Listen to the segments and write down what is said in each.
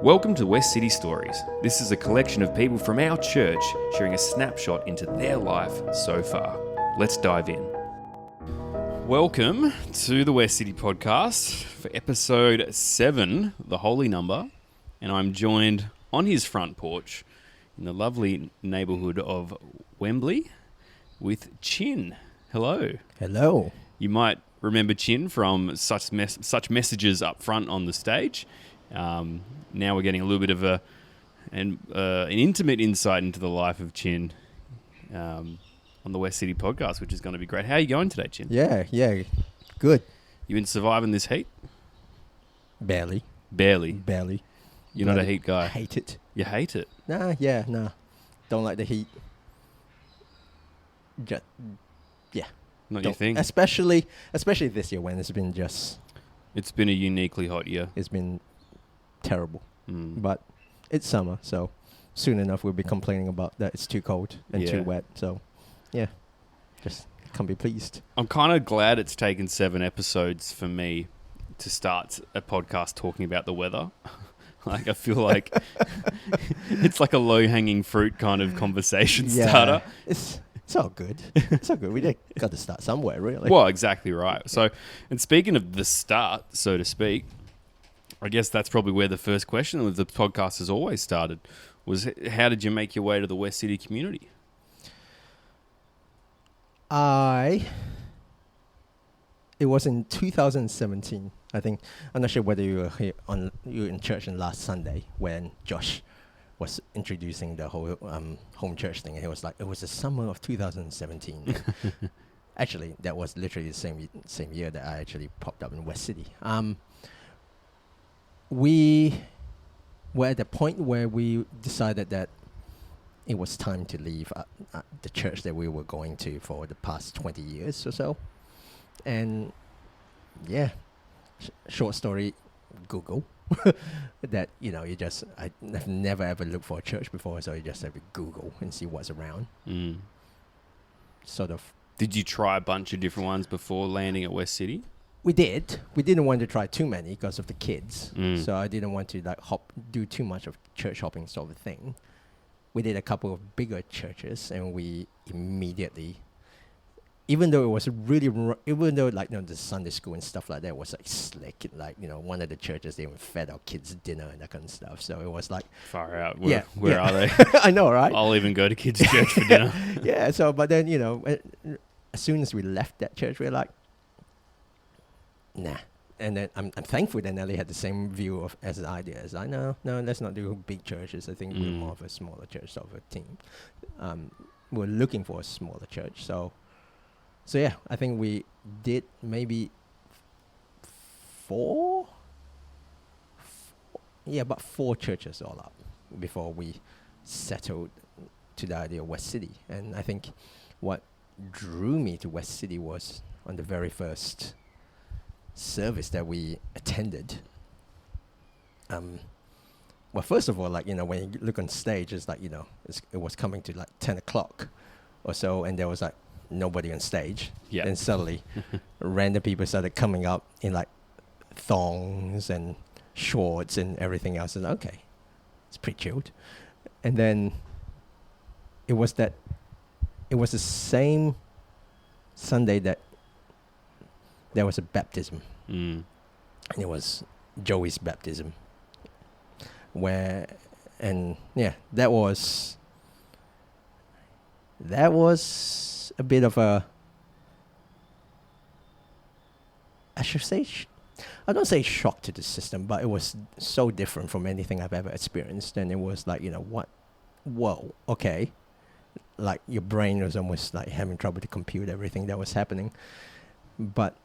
Welcome to Westcity Stories. This is a collection of people from our church sharing a snapshot into their life so far. Let's dive in. Welcome to the Westcity Podcast for episode 7, the holy number, and I'm joined on his front porch in the lovely neighbourhood of Wembley with Chin. Hello. Hello. You might remember Chin from such messages up front on the stage. Now we're getting a little bit of an intimate insight into the life of Chin on the Westcity Podcast, which is going to be great. How are you going today, Chin? Yeah, good. You been surviving this heat? Barely. You're not a heat guy? I hate it. You hate it? Nah. Don't like the heat. Not your thing? Especially this year when it's been It's been a uniquely hot year. It's been terrible. But it's summer, so soon enough we'll be complaining about that it's too cold and too wet. So, yeah, just can't be pleased. I'm kind of glad it's taken 7 episodes for me to start a podcast talking about the weather. Like, I feel like it's like a low-hanging fruit kind of conversation starter. It's all good. It's all good. We got to start somewhere, really. Well, exactly right. So, and speaking of the start, so to speak, I guess that's probably where the first question of the podcast has always started, was how did you make your way to the Westcity community? It was in 2017. I think, I'm not sure whether you were you were in church on last Sunday when Josh was introducing the whole home church thing. And he was like, it was the summer of 2017. Actually, that was literally the same year that I actually popped up in Westcity. We were at the point where we decided that it was time to leave the church that we were going to for the past 20 years or so. And yeah, short story, Google. That, I've never ever looked for a church before, so you just have to Google and see what's around. Sort of. Did you try a bunch of different ones before landing at Westcity? We did. We didn't want to try too many because of the kids. So I didn't want to do too much of church hopping sort of thing. We did a couple of bigger churches, and we immediately, even though the Sunday school and stuff like that was like slick, one of the churches, they even fed our kids dinner and that kind of stuff. So it was like far out. Where are they? I know, right? I'll even go to kids' church for dinner. Yeah. So, but then as soon as we left that church, we were like, nah. And then I'm thankful that Nelly had the same view as I did. As I no, let's not do big churches. I think we're more of a smaller church sort of a team. We're looking for a smaller church. So yeah, I think we did maybe 4 churches all up before we settled to the idea of Westcity. And I think what drew me to Westcity was on the very first service that we attended. Well, first of all, when you look on stage, it's like, it was coming to like 10 o'clock or so, and there was like nobody on stage. Yeah. And suddenly random people started coming up in like thongs and shorts and everything else. And okay, it's pretty chilled. And then it was the same Sunday that there was a baptism. And it was Joey's baptism. That was a bit of a, I should say, I don't say shock to the system, but it was so different from anything I've ever experienced. And it was like, whoa, okay. Like your brain was almost like having trouble to compute everything that was happening. But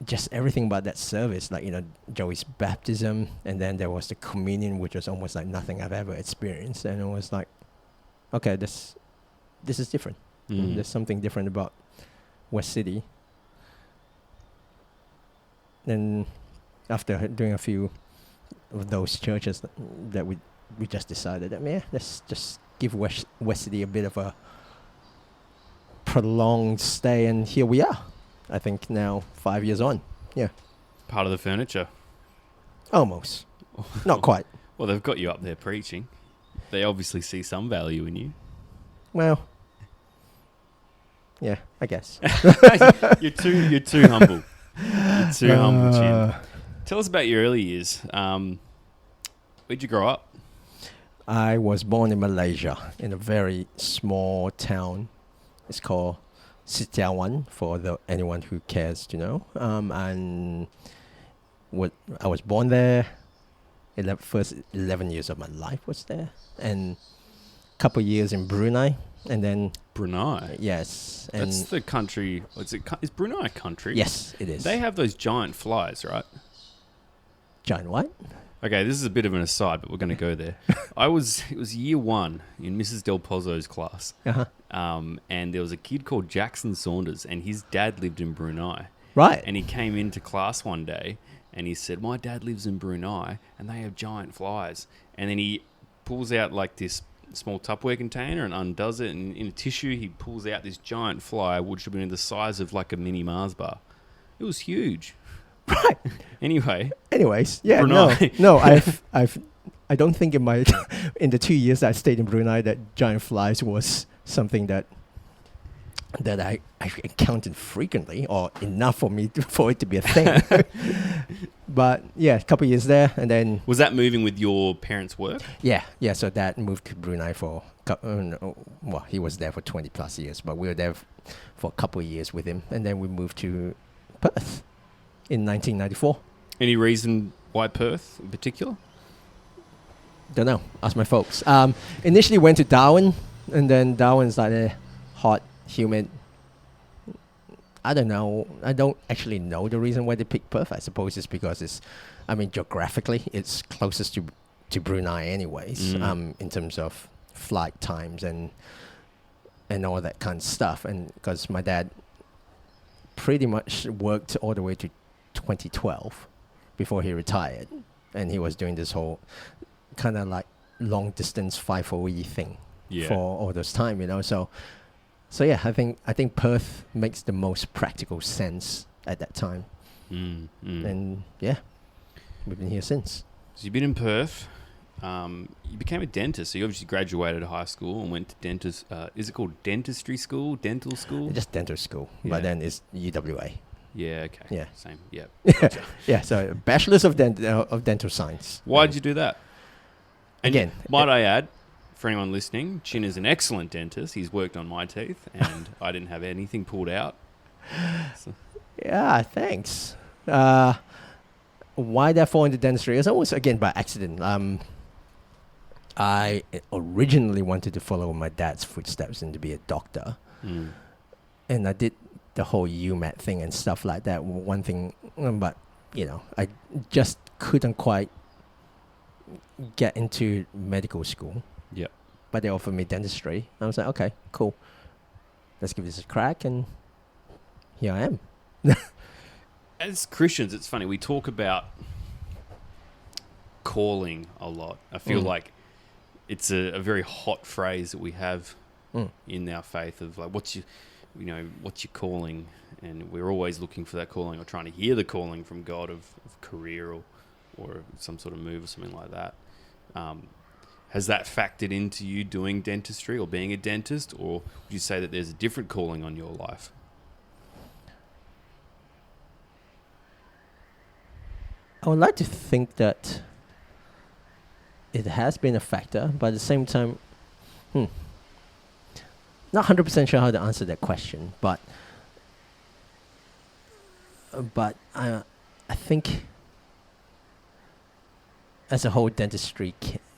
just everything about that service, Joey's baptism, and then there was the communion, which was almost like nothing I've ever experienced. And it was like, okay, this is different. There's something different about Westcity. And after doing a few of those churches that we just decided that, let's just give Westcity a bit of a prolonged stay, and here we are. I think now 5 years on. Yeah. Part of the furniture. Almost. Not quite. Well, they've got you up there preaching. They obviously see some value in you. Well, yeah, I guess. You're too humble. You're too humble, Chin. Tell us about your early years. Where'd you grow up? I was born in Malaysia in a very small town. It's called Sitiawan for anyone who cares to know. And I was born there. First 11 years of my life was there, and a couple years in Brunei, and then Brunei. Yes, and that's the country. Is Brunei a country? Yes, it is. They have those giant flies, right? Giant what? Okay, this is a bit of an aside, but we're going to go there. It was year 1 in Mrs. Del Pozzo's class, and there was a kid called Jackson Saunders, and his dad lived in Brunei. Right. And he came into class one day, and he said, "My dad lives in Brunei, and they have giant flies." And then he pulls out like this small Tupperware container and undoes it, and in a tissue he pulls out this giant fly, which would have been the size of like a mini Mars bar. It was huge. Right. Anyways, yeah, Brunei. no, I don't think in the 2 years I stayed in Brunei that giant flies was something that I encountered frequently or enough for it to be a thing. But yeah, a couple of years there, and then was that moving with your parents' work? Yeah. So Dad moved to Brunei for he was there for 20 plus years, but we were there for a couple of years with him, and then we moved to Perth in 1994. Any reason why Perth in particular? Don't know. Ask my folks. Initially went to Darwin, and then Darwin's like a hot, humid. I don't know. I don't actually know the reason why they picked Perth. I suppose it's because geographically, it's closest to Brunei anyways, in terms of flight times and all that kind of stuff. And because my dad pretty much worked all the way to 2012 before he retired. And he was doing this whole kind of like long distance 5OE thing for all this time, So yeah, I think Perth makes the most practical sense at that time. And yeah, we've been here since. So you've been in Perth. You became a dentist. So you obviously graduated high school and went to dentist. Is it called dentistry school, dental school? Just dental school, but then it's UWA. Yeah. Okay. Yeah. Same. Yeah. Gotcha. Yeah. So bachelor's of dental science. Why did you do that? And again, might I add, for anyone listening, Chin is an excellent dentist. He's worked on my teeth, and I didn't have anything pulled out. So. Yeah, thanks. Why did I fall into dentistry? It was almost, again, by accident. I originally wanted to follow my dad's footsteps and to be a doctor. And I did the whole UMAT thing and stuff like that. One thing, but, I just couldn't quite get into medical school. Yep. But they offered me dentistry. I was like, okay, cool. Let's give this a crack, and here I am. As Christians, it's funny, we talk about calling a lot. I feel like it's a very hot phrase that we have in our faith of like, what's your calling? And we're always looking for that calling or trying to hear the calling from God of career or some sort of move or something like that. Has that factored into you doing dentistry or being a dentist, or would you say that there's a different calling on your life? I would like to think that it has been a factor, but at the same time, not 100% sure how to answer that question. But I think as a whole, dentistry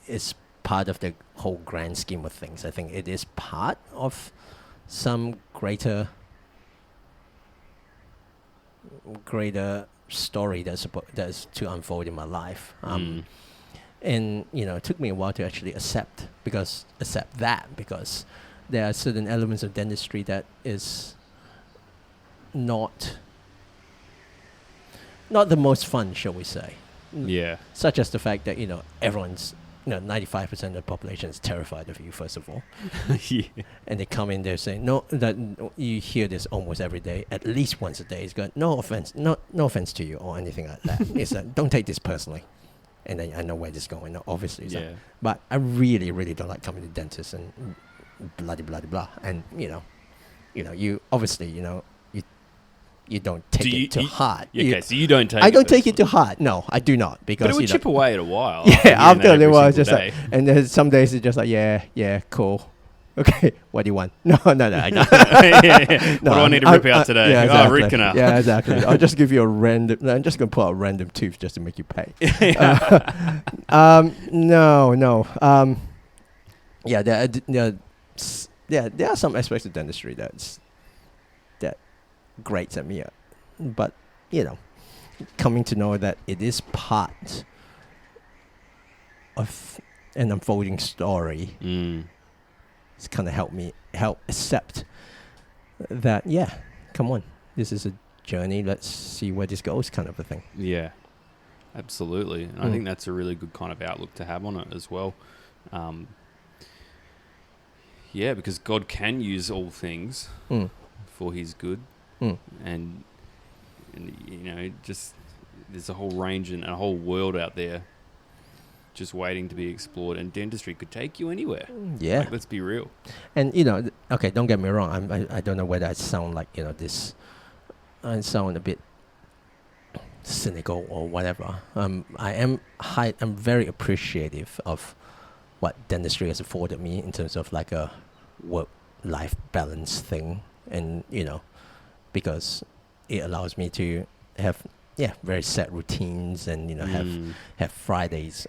is part of the whole grand scheme of things. I think it is part of some greater story that's to unfold in my life. And it took me a while to actually accept that because there are certain elements of dentistry that is not the most fun, shall we say. Yeah. Such as the fact that, everyone's, 95% of the population is terrified of you, first of all. Yeah. And they come in there saying, no, that you hear this almost every day, at least once a day. It's got no offense to you or anything like that. It's don't take this personally. and then I know where this is going. Obviously, Yeah. But I really, really don't like coming to dentists and blah blah blah. And you obviously you don't take it to heart. Okay, so you don't take. I don't take it to heart. No, I do not, because But it would chip away at a while. Yeah, after a while, it's just day. like, and then some days it's just like, yeah, cool. Okay, what do you want? No, I don't. What do I need to rip out today? Yeah, exactly. Root canal. Yeah, exactly. I'll just give you a random. I'm just gonna pull out a random tooth just to make you pay. No. Yeah, there are some aspects of dentistry that grates at me, but coming to know that it is part of an unfolding story. It's kind of help accept that, come on, this is a journey, let's see where this goes, kind of a thing. Yeah, absolutely. And I think that's a really good kind of outlook to have on it as well. Because God can use all things for his good. And just there's a whole range and a whole world out there just waiting to be explored, and dentistry could take you anywhere. Yeah. Like, let's be real. And, okay, don't get me wrong. I don't know whether I sound like, I sound a bit cynical or whatever. I'm very appreciative of what dentistry has afforded me in terms of like a work-life balance thing. And, because it allows me to have, very set routines and, have Fridays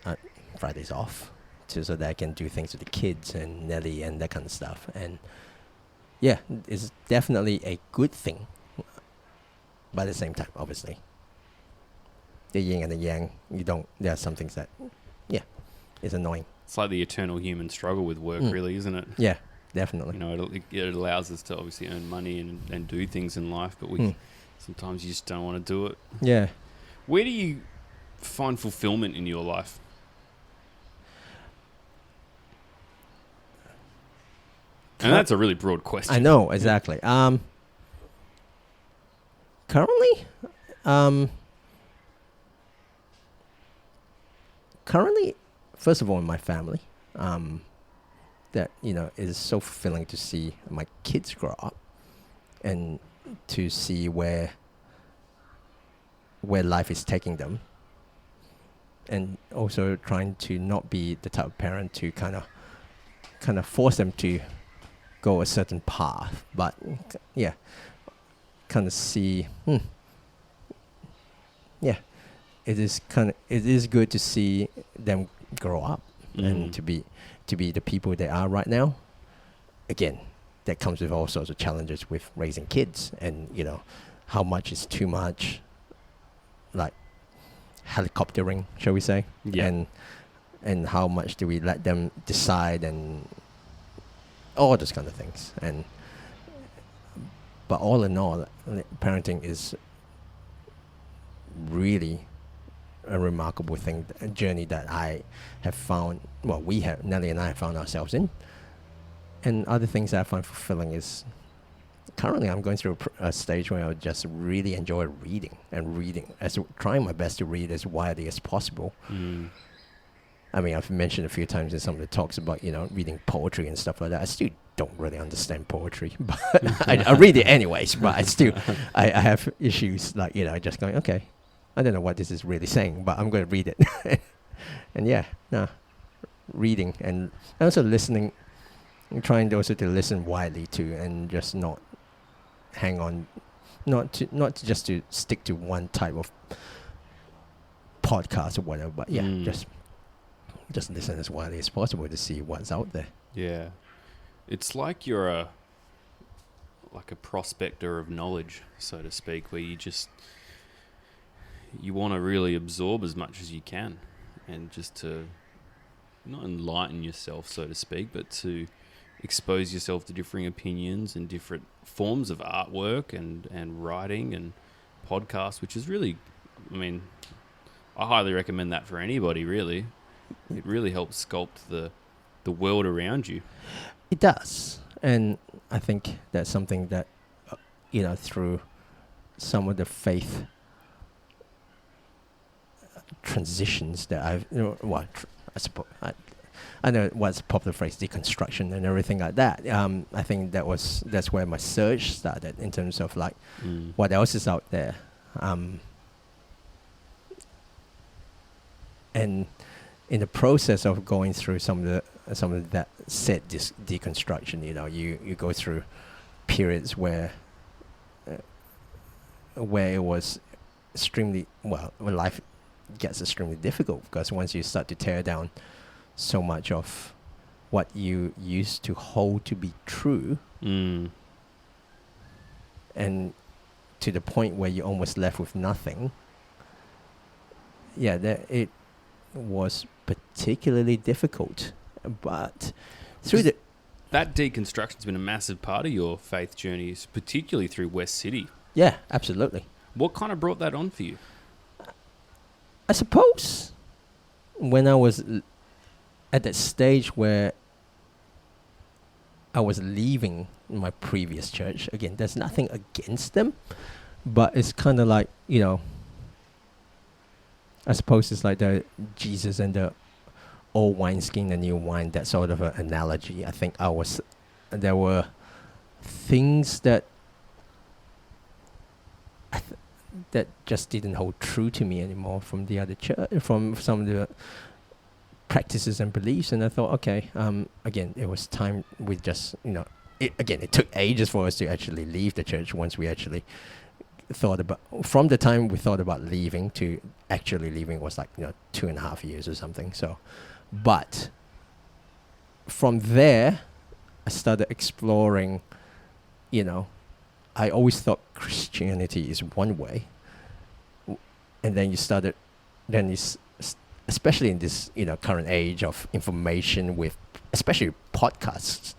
off so that I can do things with the kids and Nelly and that kind of stuff. And it's definitely a good thing. But at the same time, obviously, the yin and the yang, there are some things that, it's annoying. It's like the eternal human struggle with work, really, isn't it? Yeah, definitely. It allows us to obviously earn money and do things in life, but we sometimes you just don't want to do it. Yeah. Where do you find fulfillment in your life? And that's a really broad question. I know, exactly. Currently, first of all, in my family, that it is so fulfilling to see my kids grow up and to see where life is taking them, and also trying to not be the type of parent to kind of force them to go a certain path, but kind of see it is good to see them grow up and to be the people they are right now. Again, that comes with all sorts of challenges with raising kids, and how much is too much, like helicoptering, shall we say? And how much do we let them decide, and all those kind of things. But all in all, parenting is really a remarkable thing, a journey that I have found, Nelly and I have found ourselves in. And other things that I find fulfilling is, currently I'm going through a stage where I just really enjoy reading, trying my best to read as widely as possible. I mean, I've mentioned a few times in some of the talks about, reading poetry and stuff like that. I still don't really understand poetry, but I read it anyways, but I have issues like, just going, okay, I don't know what this is really saying, but I'm going to read it. And reading and also listening, trying also to listen widely too, and just not hang on, not just to stick to one type of podcast or whatever, but just listen as widely as possible to see what's out there. Yeah. It's like you're a prospector of knowledge, so to speak, where you want to really absorb as much as you can, and just to not enlighten yourself, so to speak, but to expose yourself to differing opinions and different forms of artwork and writing and podcasts, which is really, I highly recommend that for anybody, really. It really helps sculpt the world around you. It does. And I think that's something that, through some of the faith transitions that I've, I suppose, I know what's a popular phrase, deconstruction and everything like that. I think that's where my search started in terms of like what else is out there. And in the process of going through some of that said deconstruction, you go through periods where it was extremely, when life gets extremely difficult, because once you start to tear down so much of what you used to hold to be true, and to the point where you're almost left with nothing, it was particularly difficult. But that deconstruction's been a massive part of your faith journey, particularly through Westcity. Yeah, absolutely. What kind of brought that on for you? I suppose when I was at that stage where I was leaving my previous church, again, there's nothing against them, but it's kind of like, I suppose it's like the Jesus and the old wineskin and new wine, that sort of an analogy. I think there were things that that just didn't hold true to me anymore from the other church, from some of the practices and beliefs. And I thought, okay, again, it was time. We just, it took ages for us to actually leave the church once we actually thought about, from the time we thought about leaving to actually leaving was like 2.5 years or something. So, but from there I started exploring. I always thought Christianity is one way, and then especially in this current age of information, with especially podcasts,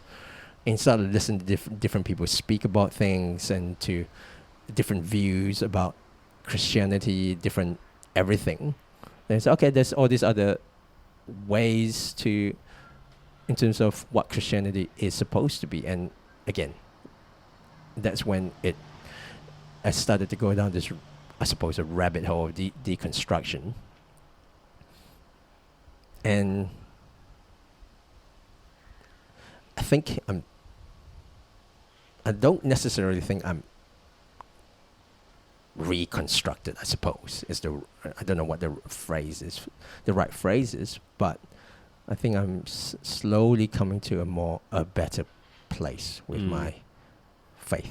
and started listening to different people speak about things and to different views about Christianity, different everything. And it's okay, there's all these other ways in terms of what Christianity is supposed to be. And again, that's when I started to go down this, I suppose, a rabbit hole of deconstruction. And I don't necessarily think I'm reconstructed, I suppose, I don't know what the right phrase is, but I think I'm slowly coming to a better place with my faith.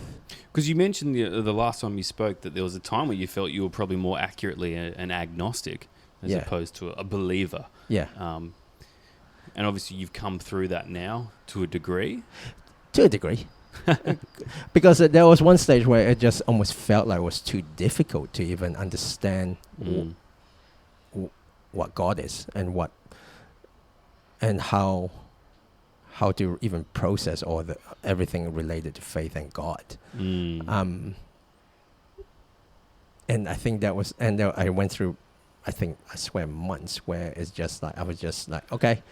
Because you mentioned the last time you spoke that there was a time where you felt you were probably more accurately an agnostic as opposed to a believer. Yeah. And obviously you've come through that now to a degree. To a degree. Because there was one stage where it just almost felt like it was too difficult to even understand what God is and how to even process everything related to faith and God. And I think I went through, I swear, months where it's just like, I was just like, okay,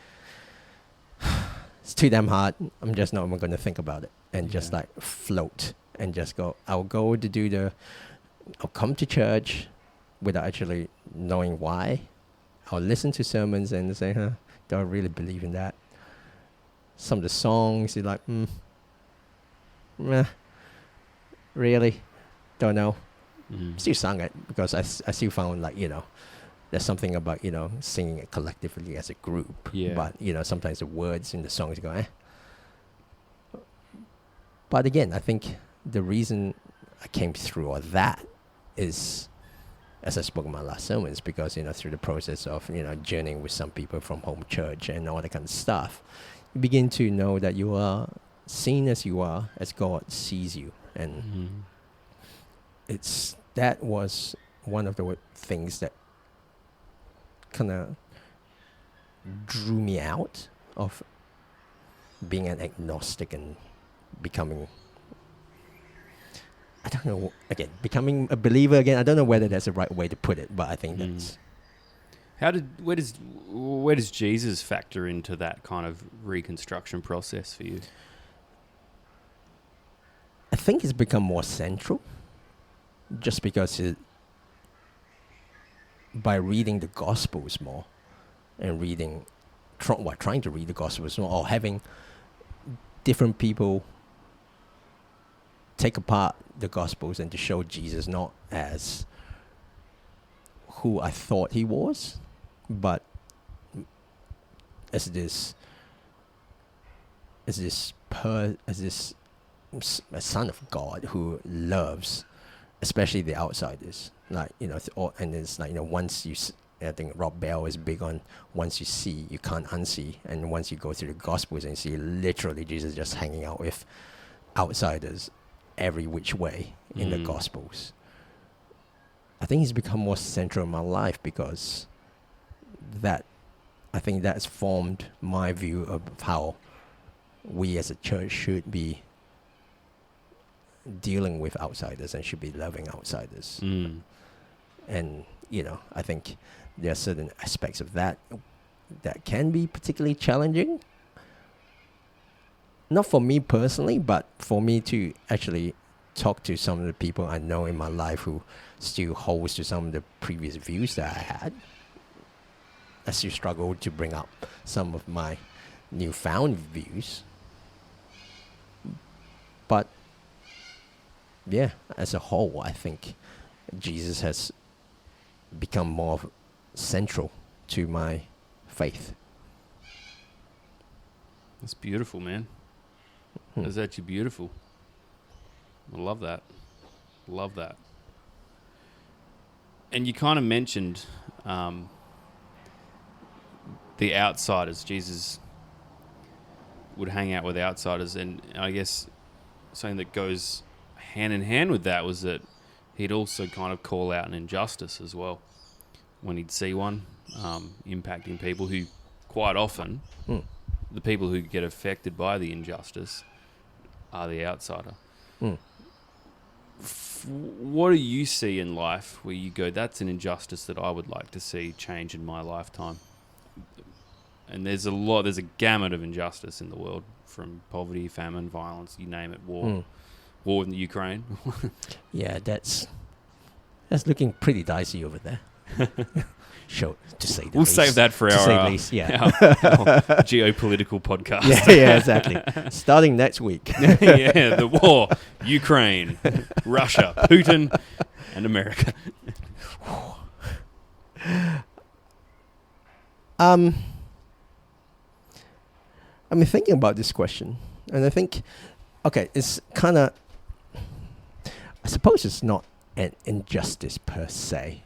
it's too damn hard. I'm just not even going to think about it and just like float and just go. I'll come to church without actually knowing why. I'll listen to sermons and say, do I really believe in that? Some of the songs, you're like, really? Don't know. Still sang it because I still found like, there's something about, singing it collectively as a group. Yeah. But, sometimes the words in the songs go, But again, I think the reason I came through all that is, as I spoke in my last sermon, is because, through the process of, journeying with some people from home church and all that kind of stuff, you begin to know that you are seen as you are, as God sees you. And that was one of the things that kind of drew me out of being an agnostic and becoming, I don't know, again, becoming a believer again. I don't know whether that's the right way to put it, but I think that's... Where does Jesus factor into that kind of reconstruction process for you? I think it's become more central, just because by reading the Gospels more and trying to read the Gospels more, or having different people take apart the Gospels and to show Jesus not as who I thought he was, but as this a son of God who loves, especially the outsiders. Like, and it's like, once I think Rob Bell is big on once you see, you can't unsee. And once you go through the Gospels and you see literally Jesus just hanging out with outsiders every which way in the Gospels. I think he's become more central in my life because I think that's formed my view of how we as a church should be dealing with outsiders and should be loving outsiders. And, I think there are certain aspects of that can be particularly challenging. Not for me personally, but for me to actually talk to some of the people I know in my life who still holds to some of the previous views that I had. I still struggle to bring up some of my newfound views. But yeah, as a whole, I think Jesus has become more central to my faith. That's beautiful, man. That's actually beautiful. I love that. Love that. And you kind of mentioned the outsiders. Jesus would hang out with outsiders, and I guess something that goes hand in hand with that was that he'd also kind of call out an injustice as well when he'd see one impacting people who quite often the people who get affected by the injustice are the outsider. What do you see in life where you go, that's an injustice that I would like to see change in my lifetime? And there's a gamut of injustice in the world, from poverty, famine, violence, you name it, war in the Ukraine. Yeah, that's looking pretty dicey over there. Sure, to say the we'll least. Save that for our geopolitical podcast. Yeah, exactly. Starting next week. Yeah, the war, Ukraine, Russia, Putin, and America. I've been thinking about this question, and I think, it's kind of, I suppose it's not an injustice per se,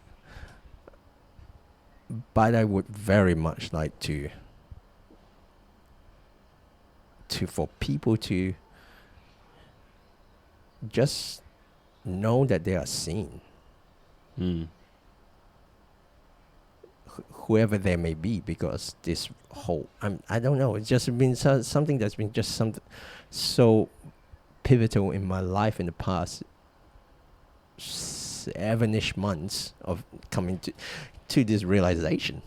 but I would very much like for people to just know that they are seen. Whoever they may be, because this whole, I don't know, it's just been something that's been just so pivotal in my life in the past 7-ish months of coming to this realization.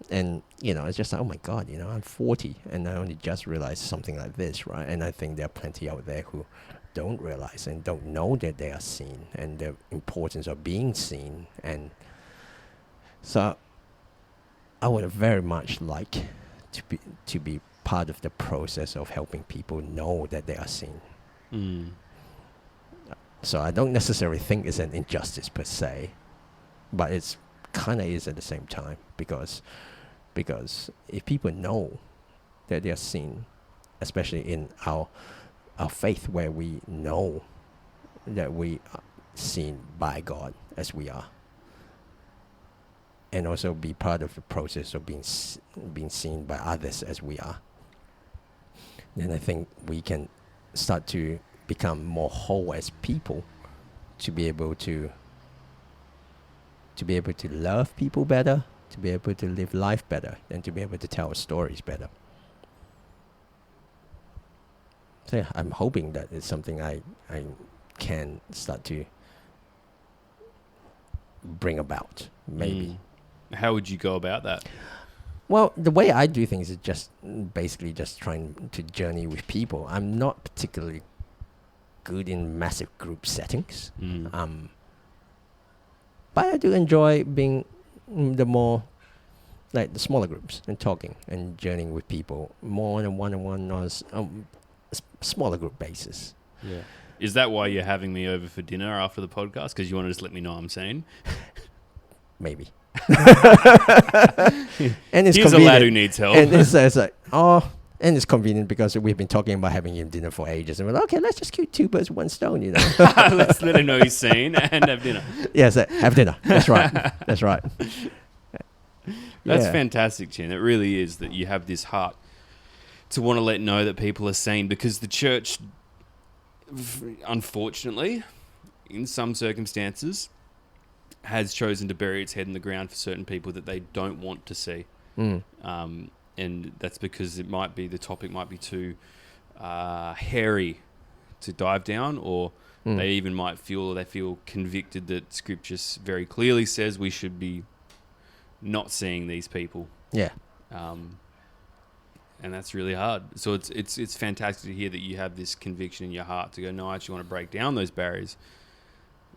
And, it's just like, oh my God, I'm 40 and I only just realized something like this, right? And I think there are plenty out there who don't realize and don't know that they are seen and the importance of being seen. And so I would very much like to be part of the process of helping people know that they are seen. So I don't necessarily think it's an injustice per se, but it's kind of is at the same time, because if people know that they are seen, especially in our faith, where we know that we are seen by God as we are, and also be part of the process of being seen by others as we are, then I think we can start to become more whole as people, to be able to love people better, to be able to live life better, and to be able to tell stories better. So yeah, I'm hoping that it's something I can start to bring about, maybe. How would you go about that? Well, the way I do things is just basically just trying to journey with people. I'm not particularly good in massive group settings. But I do enjoy being the more like the smaller groups and talking and journeying with people more on a one-on-one or smaller group basis. Yeah. Is that why you're having me over for dinner after the podcast? Because you want to just let me know I'm sane? Maybe. And it's Here's a lad who needs help. And it's like, and it's convenient because we've been talking about having him dinner for ages. And we're like, okay, let's just kill two birds with one stone, you know. Let's let him know he's sane and have dinner. Yes, have dinner. That's right. That's right. That's fantastic, Chin. It really is that you have this heart to want to let know that people are sane, because the church, unfortunately, in some circumstances, has chosen to bury its head in the ground for certain people that they don't want to see. And that's because the topic might be too hairy to dive down, or they even might feel convicted that Scripture very clearly says we should be not seeing these people. Yeah. And that's really hard. So it's fantastic to hear that you have this conviction in your heart to go, no, I actually want to break down those barriers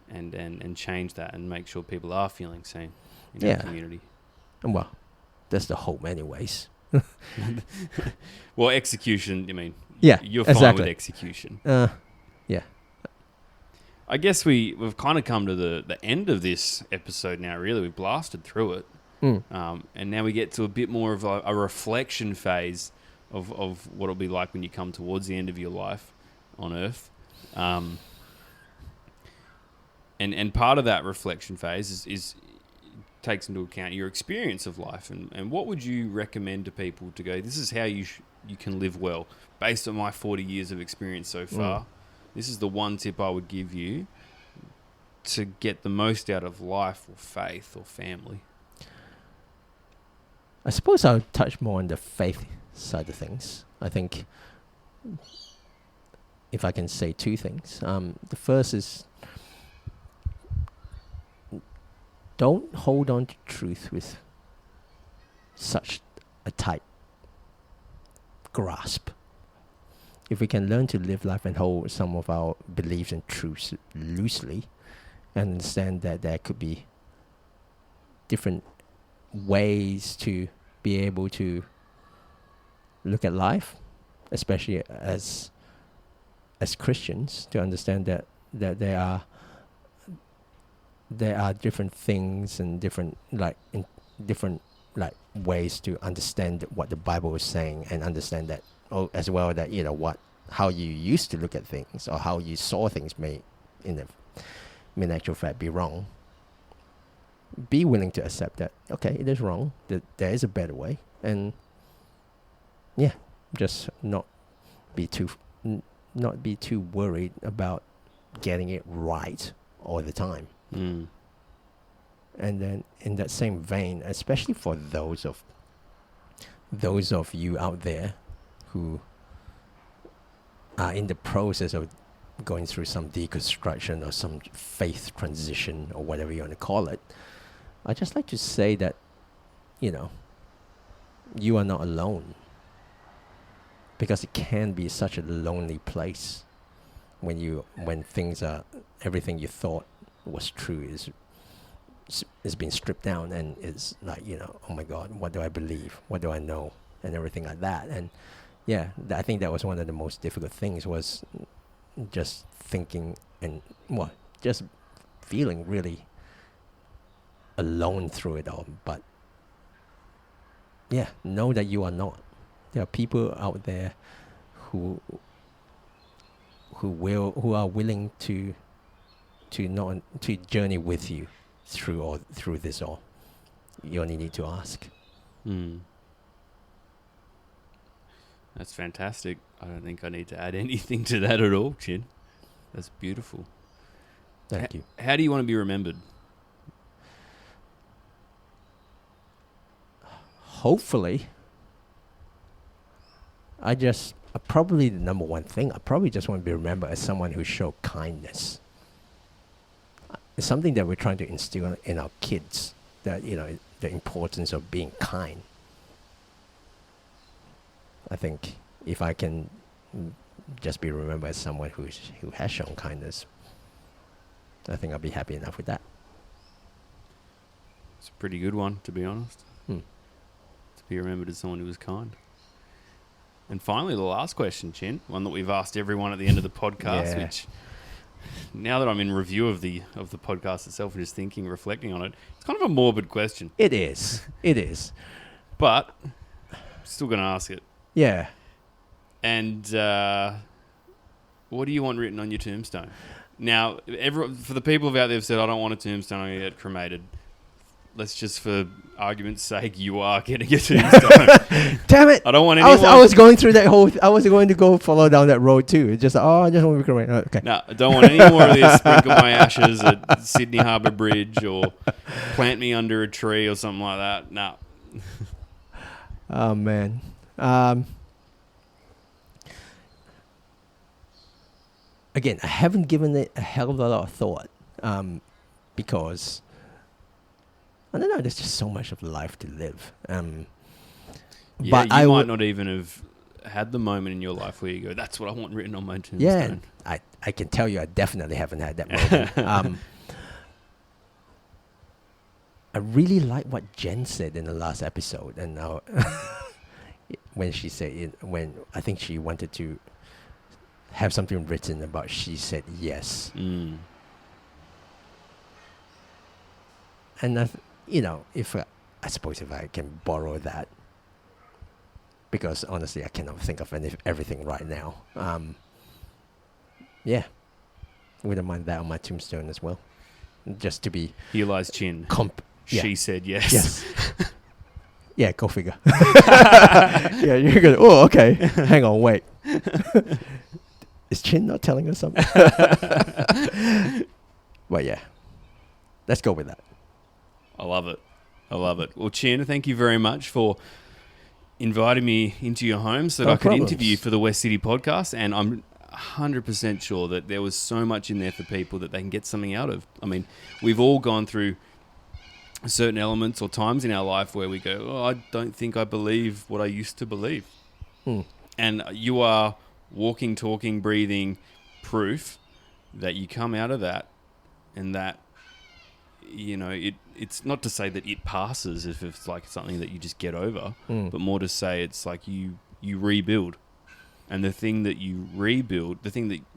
and change that and make sure people are feeling sane in our community. Well, that's the hope anyways. Well, execution, I mean, you're fine with execution. Yeah. I guess we've kind of come to the end of this episode now, really. We've blasted through it. And now we get to a bit more of a reflection phase of what it'll be like when you come towards the end of your life on earth. And part of that reflection phase is takes into account your experience of life. And what would you recommend to people to go, this is how you can live well based on my 40 years of experience so far. This is the one tip I would give you to get the most out of life or faith or family. I suppose I'll touch more on the faith side of things. I think if I can say two things. The first is, don't hold on to truth with such a tight grasp. If we can learn to live life and hold some of our beliefs and truths loosely, and understand that there could be different ways to be able to look at life, especially as Christians, to understand that there are different things and different ways to understand what the Bible is saying, and understand that as well that how you used to look at things or how you saw things may in actual fact be wrong. Be willing to accept that, okay, it is wrong, that there is a better way, and just not be too worried about getting it right all the time. And then in that same vein, especially for those of you out there who are in the process of going through some deconstruction or some faith transition or whatever you want to call it, I'd just like to say that, you are not alone. Because it can be such a lonely place when everything you thought was true is being stripped down, and it's like, oh my God, what do I believe? What do I know? And everything like that. And I think that was one of the most difficult things, was just thinking and just feeling really alone through it all. But know that you are not. There are people out there who are willing to journey with you through this all. You only need to ask. That's fantastic. I don't think I need to add anything to that at all, Chin. That's beautiful. Thank you. How do you want to be remembered? Hopefully, probably the number one thing, I probably just want to be remembered as someone who showed kindness. It's something that we're trying to instill in our kids, that, the importance of being kind. I think if I can just be remembered as someone who has shown kindness, I think I'll be happy enough with that. It's a pretty good one, to be honest. Hmm. To be remembered as someone who was kind. And finally, the last question, Chin, one that we've asked everyone at the end of the podcast, which now that I'm in review of the podcast itself and just thinking, reflecting on it, it's kind of a morbid question. It is. It is. But still going to ask it. Yeah. And what do you want written on your tombstone? Now, for the people out there who've said, I don't want a tombstone, I'm going to get cremated. Let's just, for argument's sake, you are getting a tombstone. Damn it! I don't want anyone... I was going through that whole... I was going to go follow down that road too. It's just, I just want to be cremated. Okay. No, I don't want any more of this. Sprinkle my ashes at Sydney Harbour Bridge or plant me under a tree or something like that. No. Oh, man. Again, I haven't given it a hell of a lot of thought because... I don't know. There's just so much of life to live. But you might not even have had the moment in your life where you go, "That's what I want written on my tombstone." Yeah, I can tell you, I definitely haven't had that moment. I really like what Jen said in the last episode, and now when she said when I think she wanted to have something written about, she said yes. Mm. And I suppose if I can borrow that, because honestly I cannot think of everything right now. Wouldn't mind that on my tombstone as well, just to be. Here lies Chin. She said yes. Yes. Yeah, go figure. Yeah, you're gonna. Oh, okay. Hang on, wait. Is Chin not telling us something? But yeah, let's go with that. I love it. Well, Chin, thank you very much for inviting me into your home so that I could interview you for the Westcity podcast. And I'm 100% sure that there was so much in there for people that they can get something out of. I mean, we've all gone through certain elements or times in our life where we go, I don't think I believe what I used to believe. And you are walking, talking, breathing proof that you come out of that and that, it's not to say that it passes if it's like something that you just get over, but more to say it's like you rebuild. And the thing that you rebuild,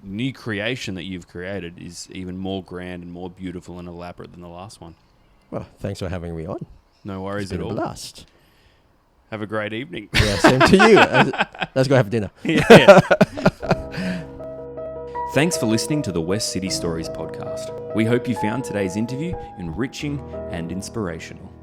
new creation that you've created is even more grand and more beautiful and elaborate than the last one. Well, thanks for having me on. No worries at all. Blast. Have a great evening. Yeah, same to you. Let's go have dinner. Yeah. Thanks for listening to the Westcity Stories podcast. We hope you found today's interview enriching and inspirational.